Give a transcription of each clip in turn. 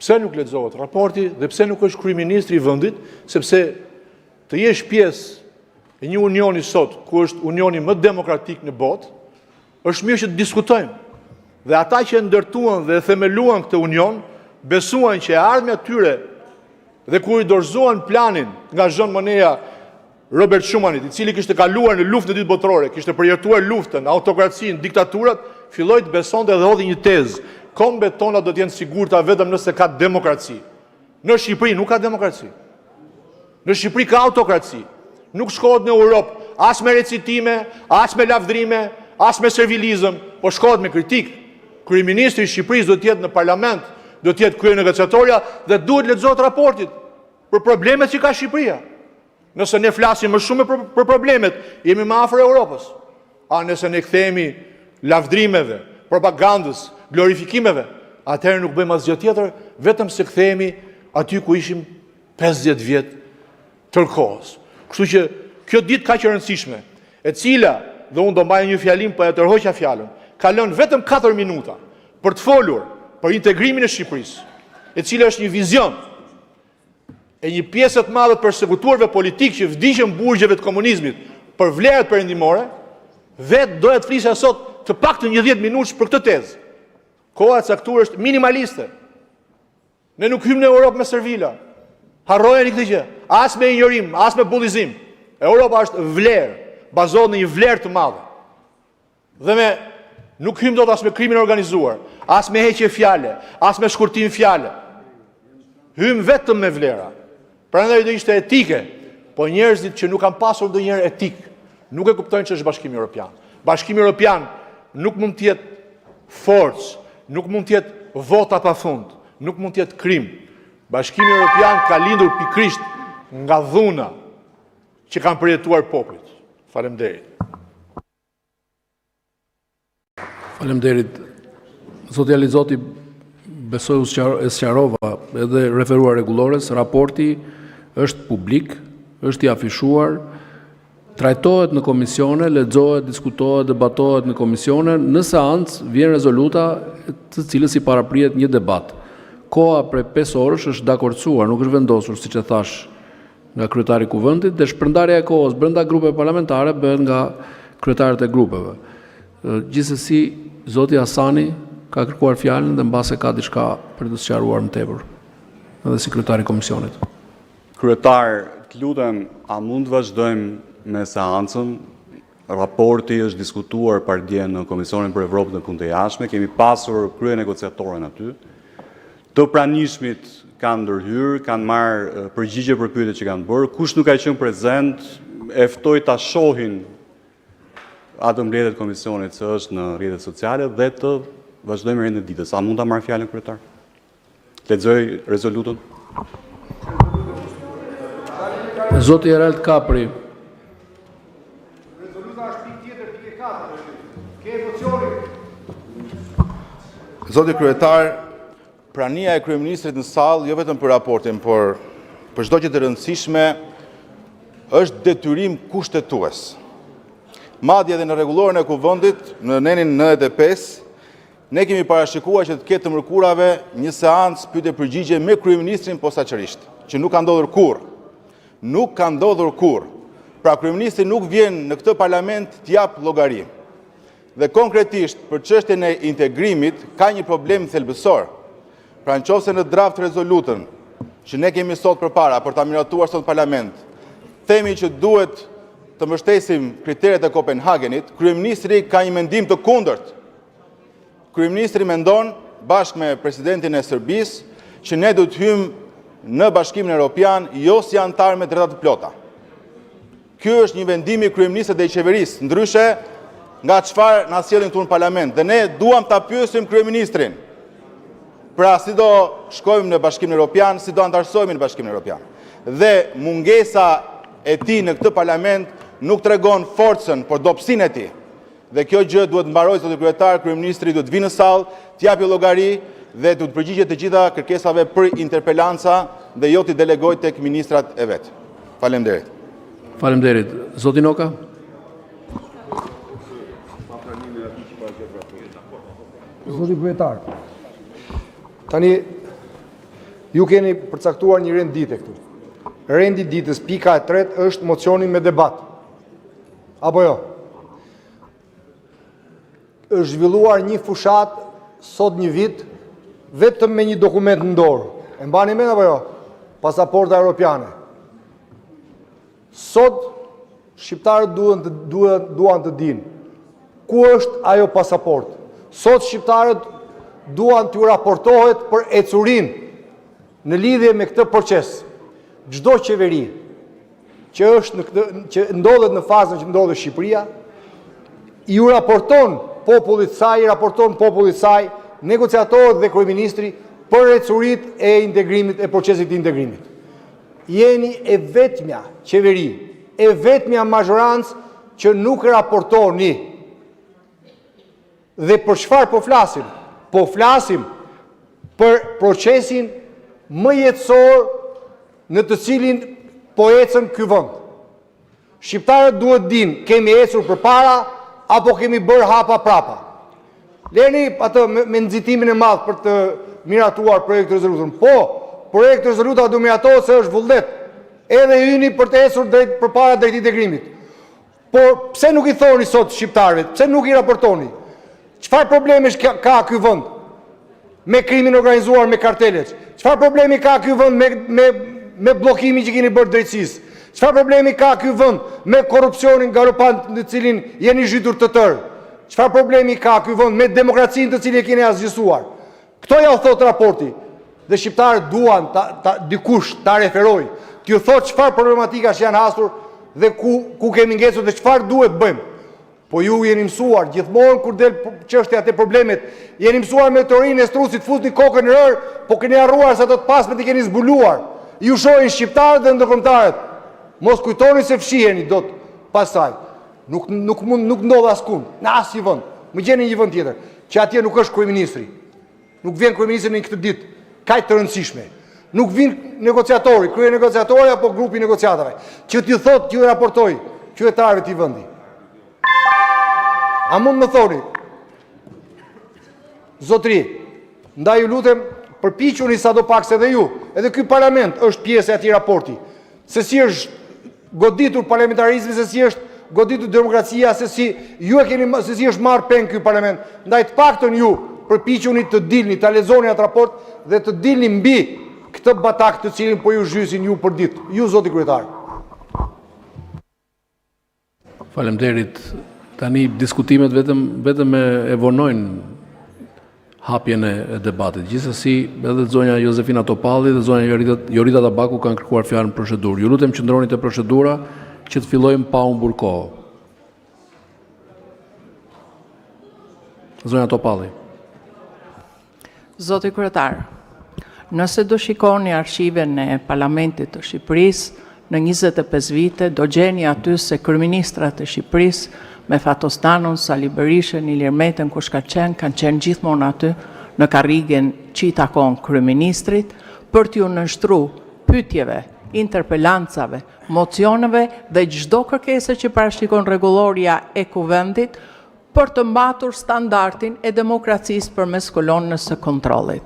Pse nuk lexohet raporti dhe pse nuk është kryeministri i vendit, sepse të jesh pjesë e një unioni sot, ku është unioni më demokratik në botë, është mirë që të diskutojmë. Dhe ata që ndërtuan dhe themeluan këtë union, besuan që ardhmja e tyre dhe kur i dorëzuan planin nga Jean Monnet Robert Schumanit, i cili kishte kaluar në luftën e dytë botërore, kishte përjetuar luftën, autokracinë, diktaturat, filloi të besonte dhe hodhi një tezë. Kombet tona do të jenë sigurta vetëm nëse ka demokraci. Në Shqipëri nuk ka demokraci. Në Shqipëri ka autokraci. Nuk shkohet në Europë as me recitime, as me lavdrime, as me servilizëm, po shkohet me kritik. Kryeministri i Shqipërisë do të jetë në parlament, do të jetë kryenegociatorja dhe duhet lexohet raportit për problemet që ka Shqipëria. Nëse ne flasim më shumë për problemet, jemi më afër Europës. A nëse ne kthehemi lavdrimeve, propagandës, glorifikimeve, atëherë nuk bëjmë asgjë tjetër, vetëm se kthehemi aty ku ishim 50 vjet tërkohës. Kështu që kjo ditë kaq e rëndësishme, e cila, dhe unë do mbaj një fjalim për e tërhoqja fjalën, ka lënë vetëm 4 minuta për të folur për integrimin e Shqipërisë, e cila është një vizion e një pjesë të madhe të përsekutuarve politikë që vdiqën burgjeve të komunizmit për vlerat perëndimore, vetë doja të flisja sot të paktën 10 minutë për këtë tezë. Koha e caktuar është minimaliste. Ne nuk hymë në Europë me servila. Harrojeni këtë gjë. As me injorim, as me bullizim. Europa është vlerë, bazohet në një vlerë të madhe. Dhe nuk hymë dot as me krimin organizuar, as me heqje fjale, as me shkurtim fjale. Hymë vetëm me vlera. Prandaj do ishte etike, po njerëzit që nuk kanë pasur ndonjëherë etik, nuk e kuptojnë ç'është Bashkimi Evropian. Bashkimi Evropian nuk mund të jetë forcë, nuk mund të jetë vota pafund, nuk mund të jetë krim. Bashkimi Evropian ka lindur pikërisht nga dhuna që kanë përjetuar popujt. Faleminderit. Faleminderit. Zoti Alizoti, besoj e sqarova edhe referuar rregullores, raporti është publik, është i afishuar, trajtohet në komisione, lexohet, diskutohet, debatohet në komisione, në seancë vjen rezoluta të cilës i paraprihet një debat. Koha prej 5 orësh është dakordsuar, nuk është vendosur, siç e thash, nga kryetari i kuvendit, dhe shpërndarja e kohës brenda grupeve parlamentare bëhet nga kryetarët e grupeve. Gjithsesi, zoti Hasani ka kërkuar fjalën dhe mbase ka diçka për të sqaruar më tepër. Edhe sekretari i komisionit. Kryetar, të lutem, a mund të vazhdojmë me seancën? Raporti është diskutuar pardje në Komisionin për Evropën dhe Punët e Jashtme, kemi pasur kryenegociatorën aty. Të pranishmit kanë ndërhyrë, kanë marrë përgjigje për pyetjet që kanë bërë. Kush nuk ka qenë prezent, e ftoj ta shohin atë mbledhjet e komisionit që është në rrjetet sociale dhe të vazhdojmë rreth ditës. A mund ta marr fjalën kryetar? Lexoj rezolutën. Zoti Erald Kapri. Rezoluta është pikë tjetër, pikë 4. Ke emocionin. Zoti kryetar, prania e kryeministrit në sallë, jo vetëm për raportin, por për çdo gjë të rëndësishme, është detyrim kushtetues. Madje edhe në rregulloren e kuvendit, në nenin 95, ne kemi parashikuar që të ketë të mërkurave një seancë pyetje-përgjigje me kryeministrin posaçërisht, që nuk ka ndodhur kurrë. Nuk ka ndodhur kurrë. Pra kryeministri nuk vjen në këtë parlament të jap llogari. Dhe konkretisht për çështjen e integrimit ka një problem thelbësor. Pra nëse në draft rezolutën që ne kemi sot përpara për ta miratuar sot në parlament, themi që duhet të mbështesim kriteret e Kopenhagenit, kryeministri ka një mendim të kundërt. Kryeministri mendon bashkë me presidentin e Serbisë që ne do të hyjmë në Bashkimin Evropian jo si antar me drejta të plota. Ky është një vendim i kryeministrit dhe i qeverisë, ndryshe nga çfarë na sjellin këtu në parlament. Dhe ne duam ta pyesim kryeministrin. Pra si do shkojmë në Bashkimin Evropian, si do antarësohemi në Bashkimin Evropian. Dhe mungesa e tij në këtë parlament nuk tregon forcën, por dobësinë e tij. Dhe kjo gjë duhet mbarojë zoti kryetar, kryeministri duhet vinë në sallë, të japë llogari dhe duhet përgjigjet të gjitha kërkesave për interpelanca dhe jo t'i delegojë tek ministrat e vet. Faleminderit. Faleminderit. Zoti Noka. Zoti kryetar. Tani Ju keni përcaktuar një rend dite këtu. Rendi ditës, pika e 3 është mocioni me debat. Apo jo? Është zhvilluar një fushat sot një vit vetëm me një dokument në dorë. E mbani mend apo jo? Pasaporta europiane. Sot shqiptarët duan të dinë ku është ajo pasaport. Sot shqiptarët duan t'ju raportohet për ecurin në lidhje me këtë proces. Çdo qeveri që ndodhet në fazën që ndodhet Shqipëria, ju raporton popullit saj, negociatorët dhe kryeministri për ecurit e integrimit, e procesit të integrimit. Jeni e vetmja qeveri, e vetmja mazhorancë që nuk raportoni. Dhe për çfarë po flasim? Po flasim për procesin më jetësor në të cilin po ecën ky vend. Shqiptarët duhet dinë, kemi ecur përpara apo kemi bërë hapa prapa. Leni atë me nxitimin e madh për të miratuar projekt rezolutën. Po, projekt rezoluta do miratohet se është vullnet. Edhe hyni për të ecur përpara drejt integrimit. Por pse nuk i thoni sot shqiptarëve? Pse nuk i raportoni? Çfarë problemesh ka ky vend me krimin organizuar, me kartelet? Çfarë problemi ka ky vend me bllokimin që keni bërë drejtësisë? Çfarë problemi ka ky vend me korrupsionin galopant në cilin jeni zhytur të tërë? Çfarë problemi ka ky vend me demokracinë të cilin e keni asgjësuar? Kto ja u thot raporti? Dhe shqiptarët duan dikush ta referoj, t'ju thot çfarë problematikash janë hasur dhe ku kemi ngecur dhe çfarë duhet bëjmë. Po ju jeni mësuar gjithmonë kur del çështja e problemet, jeni mësuar me teorinë e strusit, fusni kokën në rër, po keni harruar se ato të pasmet i keni zbuluar. Ju shohin shqiptarët dhe ndërkombëtarët. Mos kujtoni se fshiheni dot pasaj. Nuk ndodh askund, në asnjë vend. Më gjeni një vend tjetër, që atje nuk është kryeministri. Nuk vjen kryeministri në këtë ditë kaq të rëndësishme. Nuk vin negociatori, kryenegociatori apo grupi negociatave, që t'ju thotë, t'ju raportoj qytetarëve të vendit. A mund më thoni, zotri, ndaj ju lutem, përpiquni sa do pak se dhe ju, edhe ky parlament është pjesë e atij raporti, se si është goditur parlamentarizmi, se si është goditur demokracia, se si është marrë peng ky parlament, ndaj të paktën ju përpiquni të dilni, ta lexoni atë raport dhe të dilni mbi këtë batak të cilin po ju zhysin ju për ditë, ju zoti kryetar. Faleminderit. Tani diskutimet vetëm e vonojnë hapjen e debatit. Gjithsesi, edhe zonja Josefina Topalli dhe zonja Jorita Tabaku kanë kërkuar fjalën në procedurë. Ju lutem qëndroni te procedura që të fillojmë pa humbur kohë. Zonja Topalli. Zoti kryetar, nëse do shikoni arkiven e Parlamentit të Shqipërisë, në 25 vite do gjeni aty se kryeministrat e Shqipërisë me Fatostanun, Sali Berishën, Ilir Metën, kush ka qenë, kanë qenë gjithmonë aty në karrigen që i takon kryeministrit për t'ju nështru pyetjeve, interpelancave, mocioneve dhe çdo kërkesë që parashikon rregulloria e kuvendit për të mbatur standardin e demokracisë përmes kolonës së kontrollit.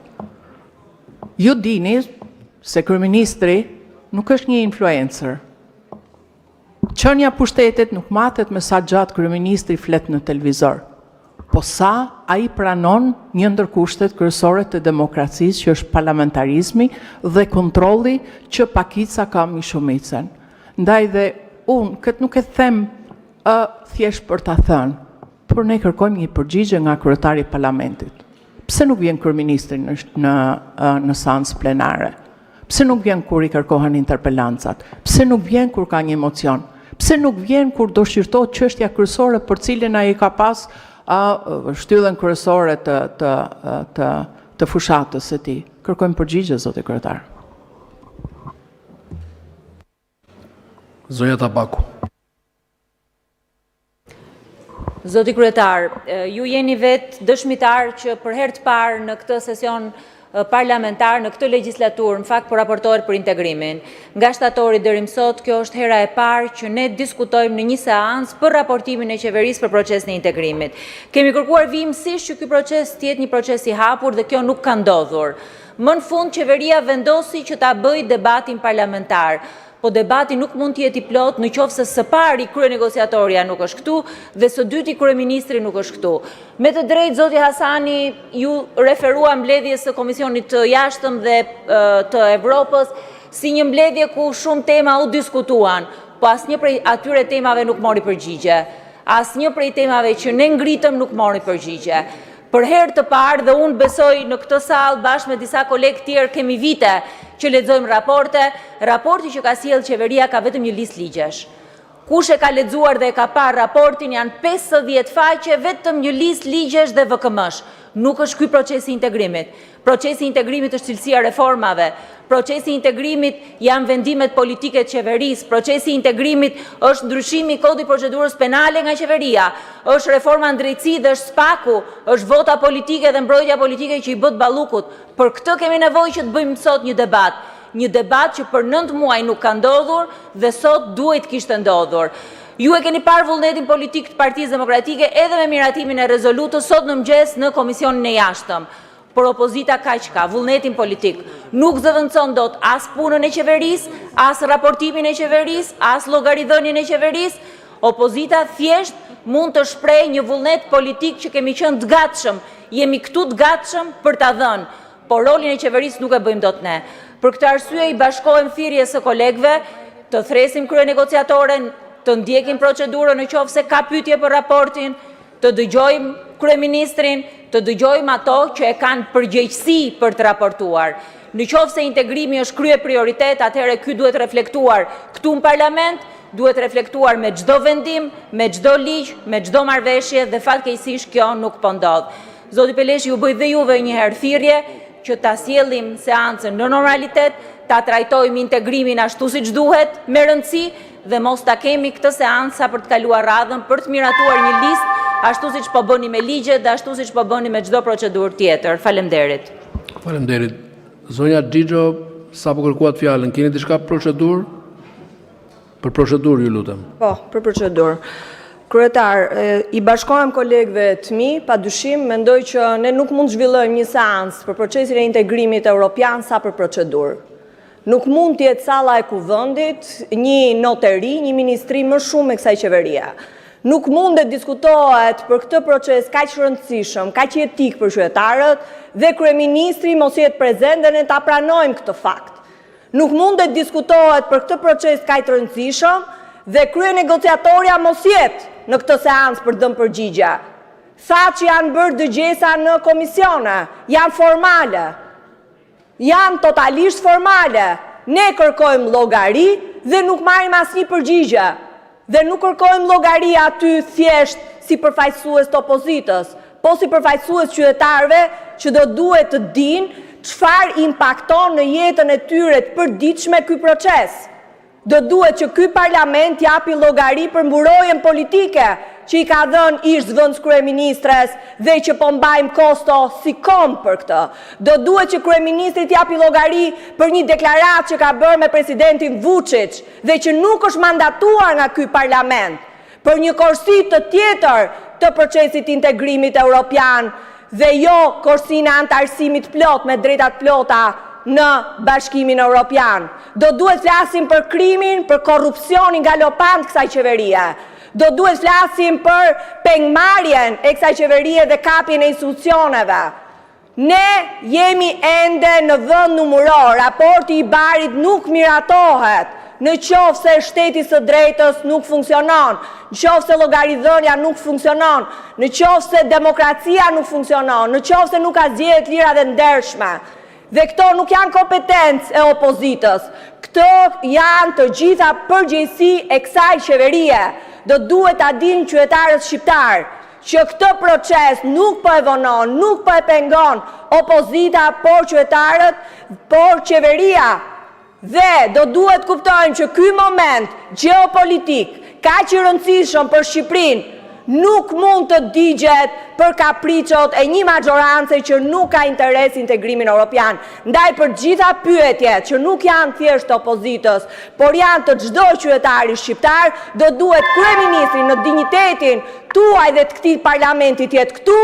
Ju dini se kryeministri nuk është një influencer. Qënja pushtetit nuk matet me sa gjatë kryeministri flet në televizor, po sa ai pranon një ndër kushtet kryesore të demokracisë që është parlamentarizmi dhe kontrolli që pakica ka mbi shumicën. Ndaj dhe unë këtë nuk e them thjesht për ta thënë, por ne kërkojmë një përgjigje nga kryetari i parlamentit. Pse nuk vjen kryeministri në seancë plenare? Pse nuk vjen kur i kërkohen interpelancat? Pse nuk vjen kur ka një emocion? Pse nuk vjen kur do shqyrtohet çështja kryesore për cilën ai ka pas shtyllën kryesore të fushatës së tij? Kërkojmë përgjigje, zoti kryetar. Zonja Tabaku. Zoti kryetar, ju jeni vetë dëshmitar që për herë të parë në këtë sesion parlamentar në këtë legjislaturë, në fakt po raportohet për integrimin. Nga shtatori deri më sot, kjo është hera e parë që ne diskutojmë në një seancë për raportimin e qeverisë për procesin e integrimit. Kemi kërkuar vijimësisht që ky proces të jetë një proces i hapur dhe kjo nuk ka ndodhur. Më në fund, qeveria vendosi që ta bëjë debatin parlamentar. Po debati nuk mund të jetë i plot në qoftë se së pari kryenegociatorja nuk është këtu dhe së dyti kryeministri nuk është këtu. Me të drejtë, zoti Hasani ju referua mbledhjes së Komisionit të Jashtëm dhe të Evropës si një mbledhje ku shumë tema u diskutuan, po asnjë prej atyre temave nuk mori përgjigje. Asnjë prej temave që ne ngritëm nuk mori përgjigje. Për herë të parë, dhe unë besoj në këtë salë bashkë me disa kolegë tjerë kemi vite që lexojmë raporti që ka sjellë qeveria ka vetëm një listë ligjesh. Kush e ka lexuar dhe e ka parë raportin, janë 50 faqe, vetëm një listë ligjesh dhe VKM-sh. Nuk është ky procesi i integrimit. Procesi i integrimit është cilësia reformave. Procesi i integrimit janë vendimet politike të qeverisë. Procesi i integrimit është ndryshimi i kodit procedurës penale nga qeveria. Është reforma në drejtësi dhe është spaku, është vota politike dhe mbrojtja politike që i bët ballukut. Për këtë kemi nevojë që të bëjmë sot një debat. Një debat që për 9 muaj nuk ka ndodhur dhe sot duhet kishte ndodhur. Ju e keni parë vullnetin politik të Partisë Demokratike edhe me miratimin e rezolutës sot në mëngjes në Komisionin e Jashtëm. Por opozita kaq ka, vullnetin politik. Nuk zëvendëson dot as punën e qeverisë, as raportimin e qeverisë, as llogaridhënien e qeverisë. Opozita thjesht mund të shprehë një vullnet politik që kemi qenë të gatshëm. Jemi këtu të gatshëm për ta dhënë, por rolin e qeverisë nuk e bëjmë dot ne. Për këtë arsye i bashkohem thirrjes së kolegëve të thresim kryenegociatoren, të ndjekim procedurën në qoftë se ka pyetje për raportin, të dëgjojmë kryeministrin, të dëgjojmë ato që e kanë përgjegjësi për të raportuar. Në qoftë se integrimi është krye prioritet, atëherë ky duhet reflektuar këtu në parlament, duhet reflektuar me çdo vendim, me çdo ligj, me çdo marrëveshje dhe fatkeqësisht kjo nuk po ndodh. Zoti Peleshi, ju bëj dhe juve një herë thirrje që ta sjellim seancën në normalitet, ta trajtojmë integrimin ashtu siç duhet, me rëndësi dhe mos ta kemi këtë seancë sa për të kaluar radhën, për të miratuar një listë ashtu siç po bëni me ligjet dhe ashtu siç po bëni me çdo procedurë tjetër. Faleminderit. Faleminderit. Zonja Xhixho, sapo kërkuat fjalën, keni diçka procedurë? Për procedurë, ju lutem. Po, për procedurë. Kryetar, i bashkohem kolegëve të mi, padyshim, mendoj që ne nuk mund të zhvillojmë një seancë për procesin e integrimit evropian sa për procedurë. Nuk mund të jetë salla e kuvendit, një noteri, një ministri më shumë me kësaj qeveria. Nuk mund të diskutohet për këtë proces kaq rëndësishëm, kaq etik për qytetarët dhe kryeministri mos jetë prezent dhe ne ta pranojmë këtë fakt. Nuk mund të diskutohet për këtë proces kaq rëndësishëm dhe kryenegociatorja mos jetë në këtë seancë për dhënë përgjigje. Tha që janë bërë dëgjesa në komisione, janë formale. Janë totalisht formale. Ne kërkojmë llogari dhe nuk marrim asnjë përgjigje. Dhe nuk kërkojmë llogari aty thjesht si përfaqësues të opozitës, po si përfaqësues qytetarëve që do duhet të dinë çfarë impakton në jetën e tyre të përditshme ky proces. Do duhet që ky parlament japi llogari për mburojën politike që i ka dhënë ish zëvendës kryeministres dhe që po mbajmë kosto si kom për këtë. Do duhet që kryeministri të japi llogari për një deklaratë që ka bërë me presidentin Vučić dhe që nuk është mandatuar nga ky parlament për një korsi të tjetër të procesit integrimit evropian dhe jo korsinë e antarësimit plot me drejtat plota në Bashkimin Evropian. Do duhet flasim për krimin, për korrupsionin galopant kësaj qeverie. Do duhet flasim për pengmarrjen e kësaj qeverie dhe kapjen e institucioneve. Ne jemi ende në vend numëror. Raporti i Barit nuk miratohet. Në qoftë se shteti së drejtës nuk funksionon, në qoftë se llogaridhënia nuk funksionon, në qoftë se demokracia nuk funksionon, në qoftë se nuk ka zgjedhje të lira dhe ndershme. Dhe këto nuk janë kompetencë e opozitës. Këto janë të gjitha përgjegjësi e kësaj qeverie. Do duhet ta dinë qytetarët shqiptar që këtë proces nuk po e vonon, nuk po e pengon opozita, por qytetarët, por qeveria. Dhe do duhet kuptojmë që ky moment gjeopolitik kaq i rëndësishëm për Shqipërinë nuk mund të digjet për kapriçot e një magjorance që nuk ka interes integrimin europian. Ndaj për gjitha pyetjet që nuk janë thjesht opozitës, por janë të çdo qytetari shqiptar, do duhet kryeministri në dinjitetin tuaj dhe të këtij parlamenti të jetë këtu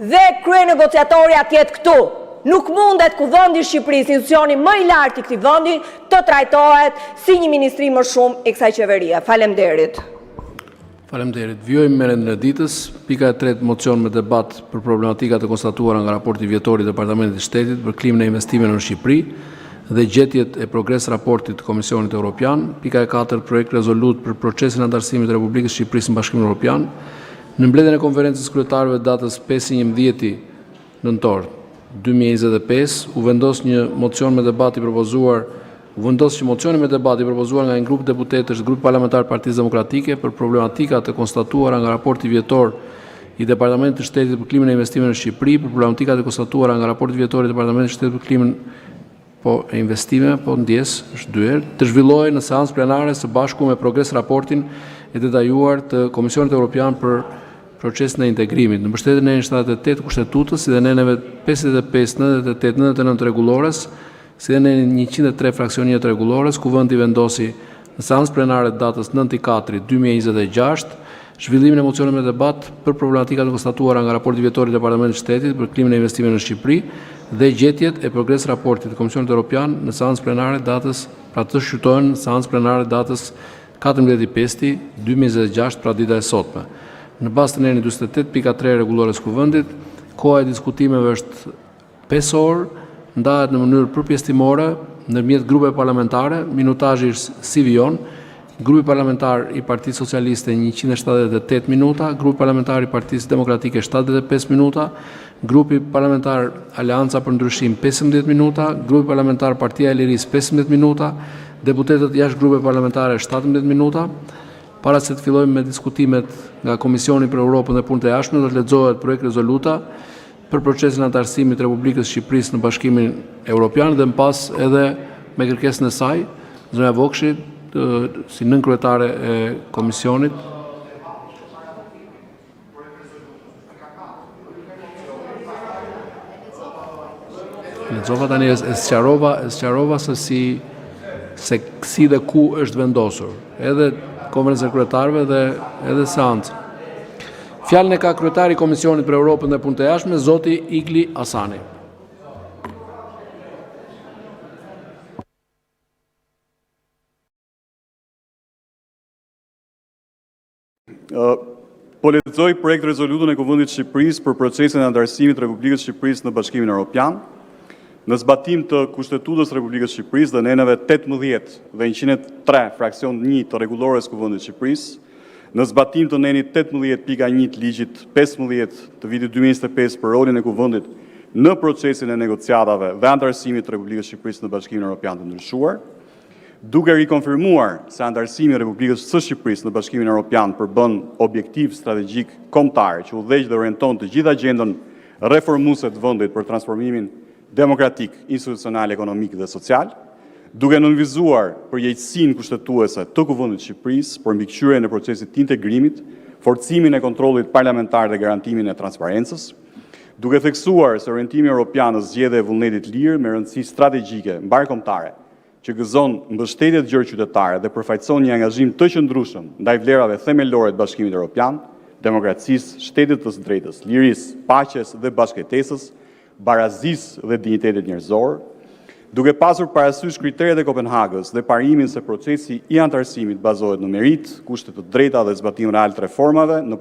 dhe kryenegociatorja të jetë këtu. Nuk mundet Kuvendi i Shqipërisë, institucioni më i lartë i këtij vendi, të trajtohet si një ministri më shumë i kësaj qeverie. Faleminderit. Faleminderit. Vjojmë merren e ditës. Pika e 3, mocion me debat për problematikat e konstatuara nga raporti vjetor i Departamentit të Shtetit për klimën e investimeve në Shqipëri dhe gjetjet e progres raportit të Komisionit Evropian. Pika e 4, projekt rezolut për procesin e antarësimit të Republikës Shqipërisë në Bashkimin Evropian. Në mbledhjen e konferencës kryetarëve datës 5-11 nëntor 2025 u vendos që mocioni me debati propozuar nga një grup deputetësh, grupi parlamentar Partisë Demokratike për problematikat e konstatuara nga raporti vjetor i Departamentit të Shtetit për klimën e investimeve në Shqipëri, për problematikat e konstatuara nga raporti vjetor i Departamentit të Shtetit për klimën e investimeve, është dyherë, të zhvillohej në seancë plenare së bashku me progres raportin e detajuar të Komisionit Evropian për procesin e integrimit. Në mbështetjen e 78 kushtetutës, si dhe neneve 55, 98, 99 rregullores, si dhe në 103 fraksioniet rregullores, Kuvendi vendosi në seancë plenare datës 9/4/2026 zhvillimin e mocionit me debat për problematikat e konstatuara nga raporti vjetor i Departamentit të Shtetit për klimën e investimeve në Shqipëri dhe gjetjet e progres raportit të Komisionit Evropian në seancë plenare datës, pra të shqyrtohen në seancë plenare datës 14/5/2026, pra dita e sotme. Në bazë të neni 48.3 rregullores Kuvendit, koha e diskutimeve është 5 orë, ndahet në mënyrë përpjesëtimore ndërmjet grupeve parlamentare, minutazhi është si vijon. Grupi parlamentar i Partisë Socialiste 178 minuta, grupi parlamentar i Partisë Demokratike 75 minuta, grupi parlamentar Aleanca për Ndryshim 15 minuta, grupi parlamentar Partia e Lirisë 15 minuta, deputetët jashtë grupeve parlamentare 17 minuta. Para se të fillojmë me diskutimet nga Komisioni për Europën dhe Punët e Jashtme, do të lexohet projekt rezoluta për procesin e antarësimit të Republikës Shqipërisë në Bashkimin Evropian dhe më pas edhe me kërkesën e saj, zonja Vokshi, si nënkryetare e Komisionit. Lexova tani e sqarova se si dhe ku është vendosur, edhe konferencën e kryetarëve dhe edhe seancën. Fjalën e ka kryetari i Komisionit për Europën dhe Punët e Jashtme, zoti Igli Asani. Po lexoj projekt rezolutën e Kuvendit të Shqipërisë për procesin e antarësimit të Republikës Shqipërisë në Bashkimin Evropian, në zbatim të Kushtetutës Republikës Shqipërisë dhe neneve 18 dhe 103 fraksion 1 të rregullores Kuvendit të Shqipërisë, në zbatim të nenit 18.1 të ligjit 15 të vitit 2025 për rolin e Kuvendit në procesin e negociatave dhe antarësimit të Republikës Shqipërisë në Bashkimin Evropian të ndryshuar, duke rikonfirmuar se antarësimi i Republikës së Shqipërisë në Bashkimin Evropian përbën objektiv strategjik kombëtar që udhëheq dhe orienton të gjithë agjendën reformuese të vendit për transformimin demokratik, institucional, ekonomik dhe social, duke nënvizuar përgjegjësinë kushtetuese të Kuvendit të Shqipërisë për mbikëqyrjen e procesit të integrimit, forcimin e kontrollit parlamentar dhe garantimin e transparencës, duke theksuar se orientimi evropian në zgjedhje e vullnetit lirë me rëndësi strategjike mbarkombëtare që gëzon mbështetje të gjerë qytetare dhe përfaqëson një angazhim të qëndrueshëm ndaj vlerave themelore të Bashkimit Evropian, demokracisë, shtetit të drejtës, lirisë, paqes dhe bashkëjetesës, barazisë dhe dinjitetit njerëzor, duke pasur parasysh kriteret e Kopenhagës dhe parimin se procesi i antarësimit bazohet në merit, kushte të drejta dhe zbatim real të reformave në